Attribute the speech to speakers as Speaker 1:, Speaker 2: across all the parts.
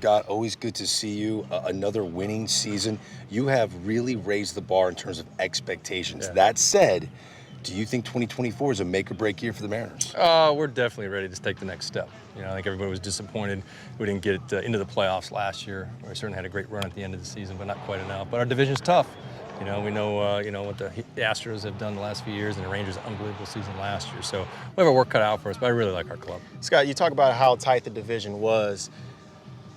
Speaker 1: Scott, always good to see you. Another winning season. You have really raised the bar in terms of expectations.
Speaker 2: Yeah.
Speaker 1: That said, do you think 2024 is a make or break year for the Mariners?
Speaker 2: We're definitely ready to take the next step. I think everybody was disappointed we didn't get into the playoffs last year. We certainly had a great run at the end of the season, but not quite enough. But our division's tough. We know what the Astros have done the last few years, and the Rangers' unbelievable season last year. So we have our work cut out for us, but I really like our club.
Speaker 3: Scott, you talk about how tight the division was.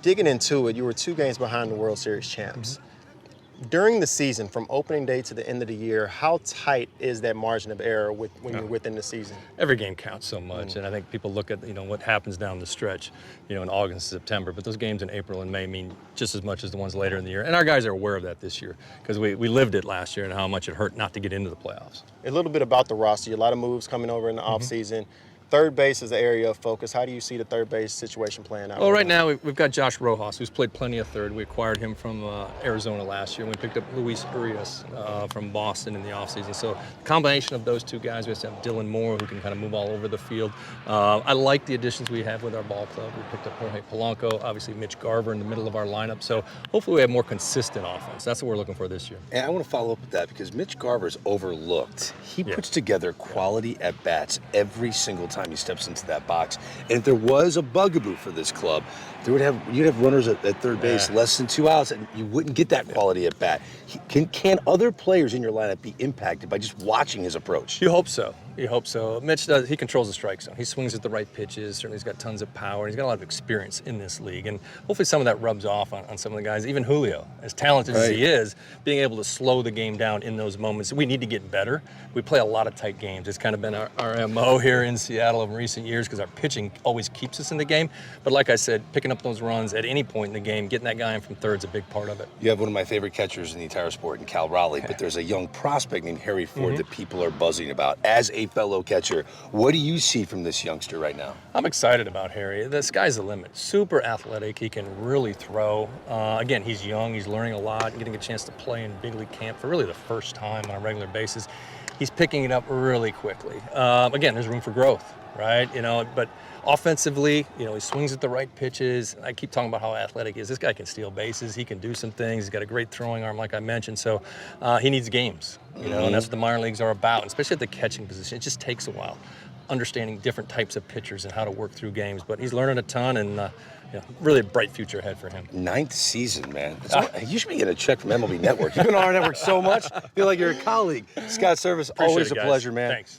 Speaker 3: Digging into it, you were 2 games behind the World Series champs.
Speaker 2: Mm-hmm.
Speaker 3: During the season, from opening day to the end of the year, how tight is that margin of error when you're within the season?
Speaker 2: Every game counts so much, and I think people look at what happens down the stretch, in August and September, but those games in April and May mean just as much as the ones later in the year. And our guys are aware of that this year because we lived it last year and how much it hurt not to get into the playoffs.
Speaker 3: A little bit about the roster. A lot of moves coming over in the offseason. Third base is the area of focus. How do you see the third base situation playing out?
Speaker 2: Well, right now we've got Josh Rojas, who's played plenty of third. We acquired him from Arizona last year. We picked up Luis Urias from Boston in the offseason. So the combination of those two guys, we have to have Dylan Moore, who can kind of move all over the field. I like the additions we have with our ball club. We picked up Jorge Polanco, obviously Mitch Garver in the middle of our lineup. So hopefully we have more consistent offense. That's what we're looking for this year.
Speaker 1: And I want to follow up with that because Mitch Garver's overlooked. He puts together quality at-bats every single time he steps into that box. And if there was a bugaboo for this club, you'd have runners at third base less than 2 outs, and you wouldn't get that quality at bat. Can other players in your lineup be impacted by just watching his approach?
Speaker 2: You hope so. You hope so. Mitch he controls the strike zone. He swings at the right pitches. Certainly he's got tons of power. He's got a lot of experience in this league. And hopefully some of that rubs off on some of the guys. Even Julio, as talented as he is, being able to slow the game down in those moments. We need to get better. We play a lot of tight games. It's kind of been our MO here in Seattle over recent years because our pitching always keeps us in the game. But like I said, picking up those runs at any point in the game, getting that guy in from third is a big part of it.
Speaker 1: You have one of my favorite catchers in the entire sport in Cal Raleigh, but there's a young prospect named Harry Ford that people are buzzing about. As a fellow catcher, what do you see from this youngster right now?
Speaker 2: I'm excited about Harry. The sky's the limit. Super athletic. He can really throw. Again, he's young. He's learning a lot, getting a chance to play in big league camp for really the first time on a regular basis. He's picking it up really quickly. Again, there's room for growth, right? But offensively, he swings at the right pitches. I keep talking about how athletic he is. This guy can steal bases. He can do some things. He's got a great throwing arm, like I mentioned. So he needs games, and that's what the minor leagues are about, especially at the catching position. It just takes a while, understanding different types of pitchers and how to work through games. But he's learning a ton, and really a bright future ahead for him.
Speaker 1: 9th season, man. You should be getting a check from MLB Network. You've been on our network so much. I feel like you're a colleague. Scott Servais, always a pleasure, man.
Speaker 2: Thanks.